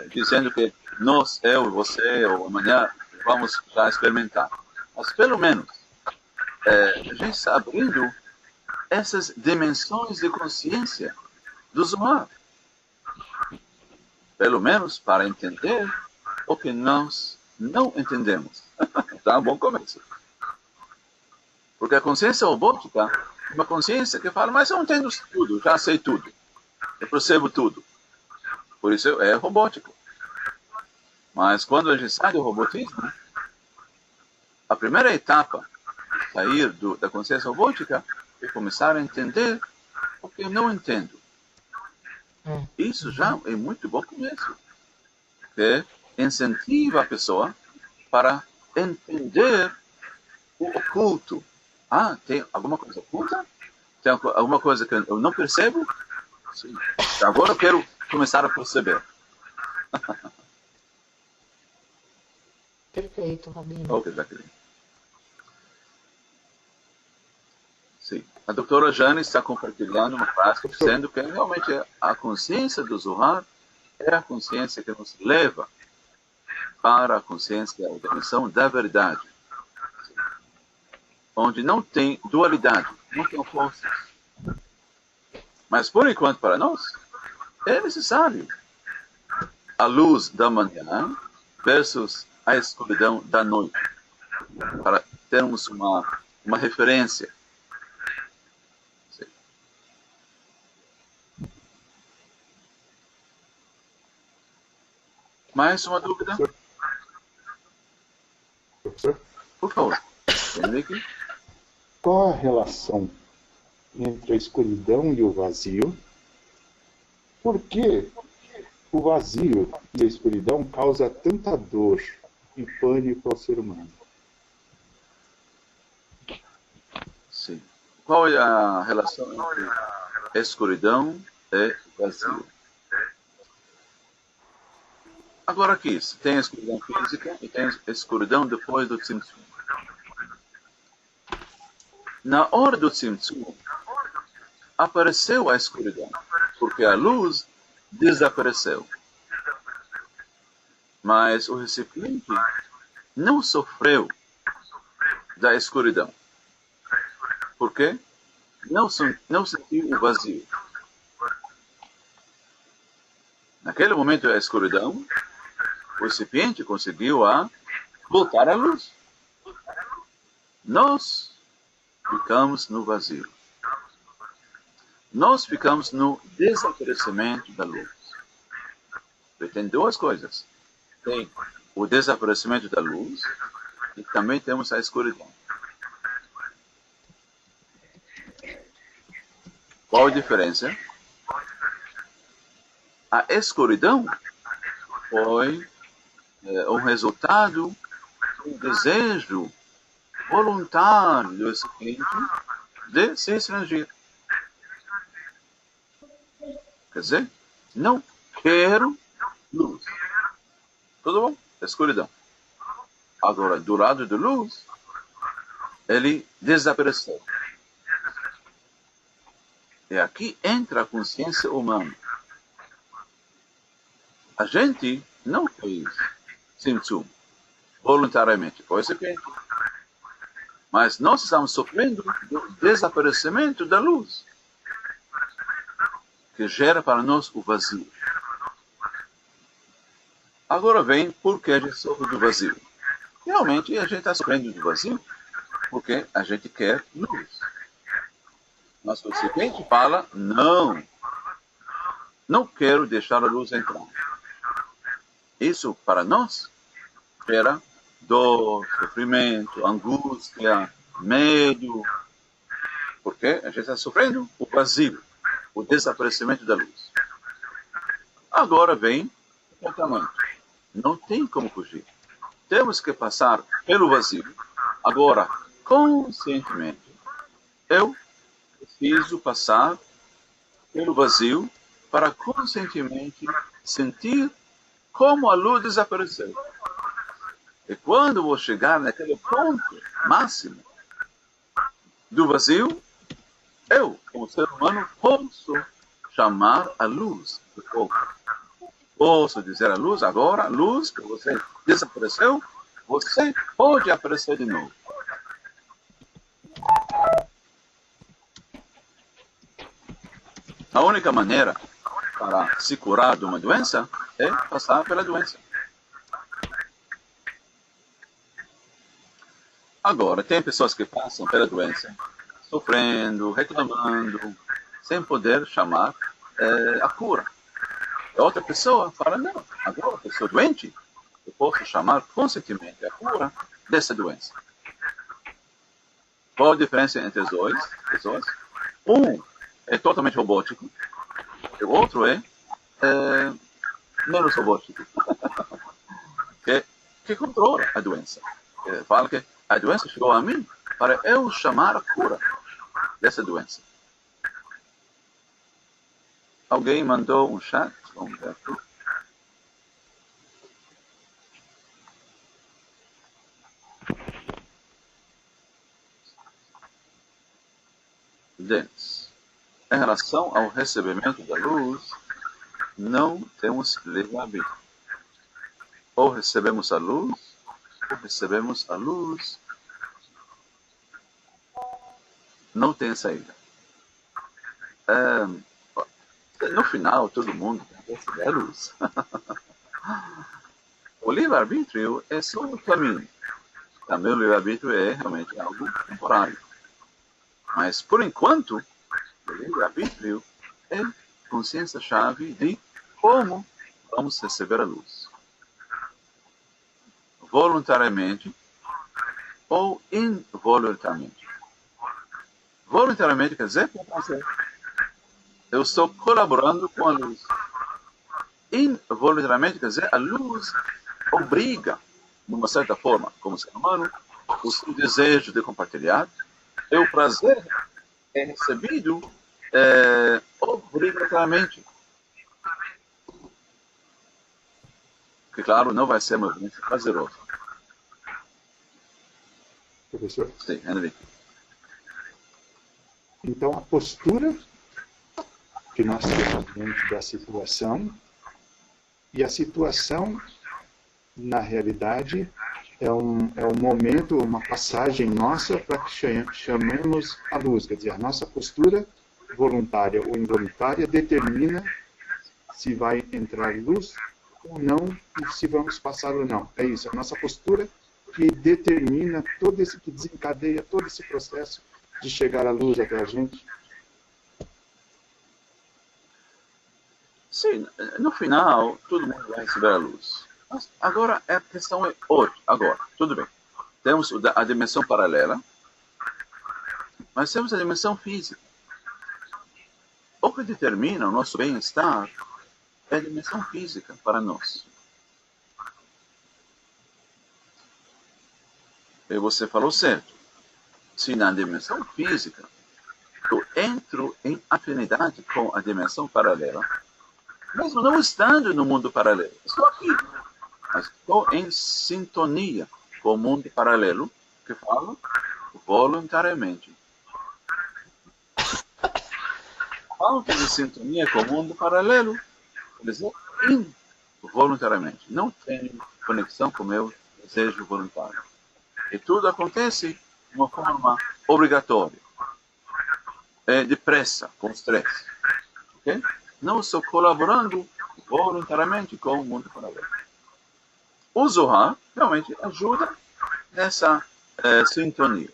dizendo que nós, eu, você, ou amanhã, vamos já experimentar. Mas pelo menos, a gente está abrindo essas dimensões de consciência do Zohar. Pelo menos para entender o que nós não entendemos. Está um bom começo. Porque a consciência robótica é uma consciência que fala, mas eu entendo tudo, já sei tudo. Eu percebo tudo. Por isso é robótico. Mas quando a gente sai do robotismo, a primeira etapa de sair da consciência robótica é começar a entender o que eu não entendo. Isso já é muito bom começo. Que incentiva a pessoa para entender o oculto. Tem alguma coisa oculta? Tem alguma coisa que eu não percebo? Sim. Agora eu quero começar a perceber. Perfeito, Rabino. Ok, Jacqueline. Sim. A doutora Jane está compartilhando uma frase dizendo que realmente a consciência do Zohar é a consciência que nos leva para a consciência, a dimensão da verdade. Onde não tem dualidade, não tem opostos. Mas por enquanto para nós, é necessário a luz da manhã versus a escuridão da noite, para termos uma referência. Sim. Mais uma dúvida? Professor? Por favor. Henrique? Qual a relação entre a escuridão e o vazio? Por que o vazio e a escuridão causam tanta dor e pânico ao ser humano? Sim. Qual é a relação entre escuridão e vazio? Agora aqui, tem a escuridão física e tem a escuridão depois do tzimtzum. Na hora do Tzimtzum, apareceu a escuridão, porque a luz desapareceu. Mas o recipiente não sofreu da escuridão. Por quê? Não sentiu o vazio. Naquele momento da escuridão, o recipiente conseguiu voltar à luz. Nós ficamos no vazio. Nós ficamos no desaparecimento da luz. E tem duas coisas. Tem o desaparecimento da luz e também temos a escuridão. Qual a diferença? A escuridão foi um resultado do desejo voluntário do recipiente de se extranger. Quer dizer, não quero luz. Tudo bom? Escuridão. Agora, do lado da luz, ele desapareceu. E aqui entra a consciência humana. A gente não fez Tzimtzum voluntariamente, foi recipiente. Mas nós estamos sofrendo do desaparecimento da luz, que gera para nós o vazio. Agora vem por que a gente sofre do vazio. Realmente a gente está sofrendo do vazio porque a gente quer luz. Mas o recipiente fala, não quero deixar a luz entrar. Isso para nós gera dor, sofrimento, angústia, medo, porque a gente está sofrendo o vazio, o desaparecimento da luz. Agora vem o tratamento. Não tem como fugir. Temos que passar pelo vazio. Agora, conscientemente, eu preciso passar pelo vazio para conscientemente sentir como a luz desapareceu. E quando vou chegar naquele ponto máximo do vazio, eu, como ser humano, posso chamar a luz do fogo. Posso dizer à luz, agora, luz, que você desapareceu, você pode aparecer de novo. A única maneira para se curar de uma doença é passar pela doença. Agora, tem pessoas que passam pela doença, sofrendo, reclamando, sem poder chamar a cura. E outra pessoa fala, não, agora eu sou doente, eu posso chamar conscientemente a cura dessa doença. Qual a diferença entre as duas pessoas? Um é totalmente robótico, e o outro é menos robótico, que controla a doença. Fala que a doença chegou a mim para eu chamar a cura dessa doença. Alguém mandou um chat? Vamos ver aqui. Denis, em relação ao recebimento da luz, não temos livre-arbítrio. Ou recebemos a luz, ou recebemos a luz. Não tem saída. No final, todo mundo recebe a luz. O livre-arbítrio é só o caminho. Também o livre-arbítrio é realmente algo temporário. Mas, por enquanto, o livre-arbítrio é consciência-chave de como vamos receber a luz. Voluntariamente ou involuntariamente. Voluntariamente quer dizer por prazer. Eu estou colaborando com a luz. Involuntariamente quer dizer a luz obriga, de uma certa forma, como ser humano, o seu desejo de compartilhar, e o prazer é recebido obrigatoriamente. Que, claro, não vai ser uma vivência prazerosa. Professor? Sim, Henrique. Então, a postura que nós temos diante da situação, e a situação, na realidade, é um momento, uma passagem nossa para que chamemos a luz. Quer dizer, a nossa postura, voluntária ou involuntária, determina se vai entrar luz ou não, e se vamos passar ou não. É isso, a nossa postura que determina que desencadeia todo esse processo de chegar a luz até a gente. Sim, no final, todo mundo vai receber a luz. Mas agora, a questão é hoje, agora, tudo bem. Temos a dimensão paralela, mas temos a dimensão física. O que determina o nosso bem-estar é a dimensão física para nós. E você falou certo. Se na dimensão física eu entro em afinidade com a dimensão paralela, mesmo não estando no mundo paralelo, estou aqui, mas estou em sintonia com o mundo paralelo, que fala voluntariamente. Falta de sintonia com o mundo paralelo, eles vão involuntariamente. Não tem conexão com o meu desejo voluntário. E tudo acontece de uma forma obrigatória, depressa, com estresse. Okay? Não estou colaborando voluntariamente com o mundo paralelo. O Zohar realmente ajuda nessa sintonia.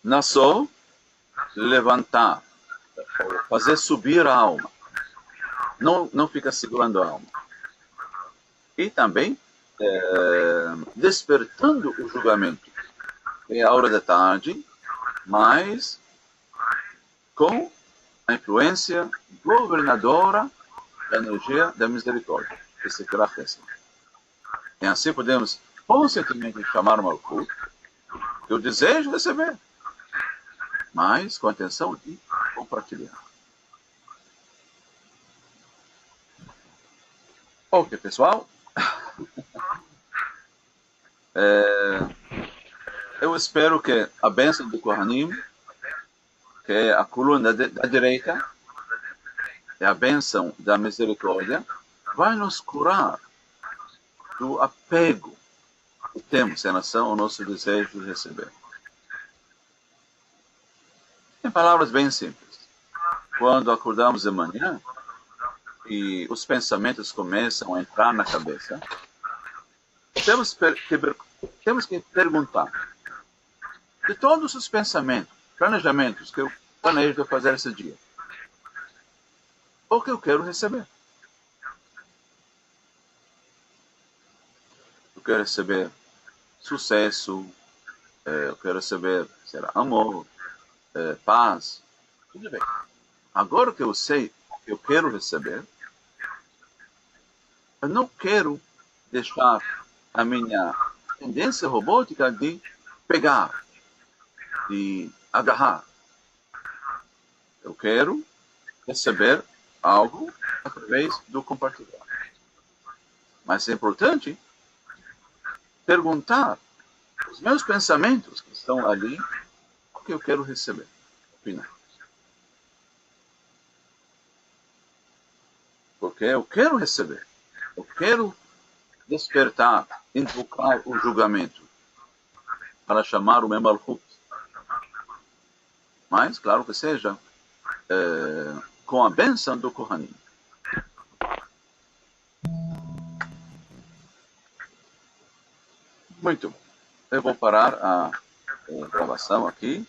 Não só levantar, fazer subir a alma. Não fica segurando a alma. E também despertando o julgamento. É a hora da tarde, mas com a influência governadora da energia da misericórdia. Esse é a festa. E assim podemos conscientemente chamar o Malkut, que eu desejo receber, mas com a intenção de compartilhar. Ok, pessoal. Eu espero que a bênção do Kohanim, que é a coluna da direita, é a bênção da misericórdia, vai nos curar do apego que temos em relação ao nosso desejo de receber. Em palavras bem simples, quando acordamos de manhã e os pensamentos começam a entrar na cabeça, temos que perguntar, de todos os pensamentos, planejamentos que eu planejo fazer esse dia, o que eu quero receber? Eu quero receber sucesso, eu quero receber, amor, paz, tudo bem. Agora que eu sei o que eu quero receber, eu não quero deixar a minha tendência robótica de pegar, de agarrar. Eu quero receber algo através do compartilhar. Mas é importante perguntar os meus pensamentos que estão ali, o que eu quero receber. Afinal. Porque eu quero receber. Eu quero despertar, invocar o julgamento para chamar o meu Malkut. Mas, claro que seja, com a bênção do Kohanim. Muito bom. Eu vou parar a gravação aqui.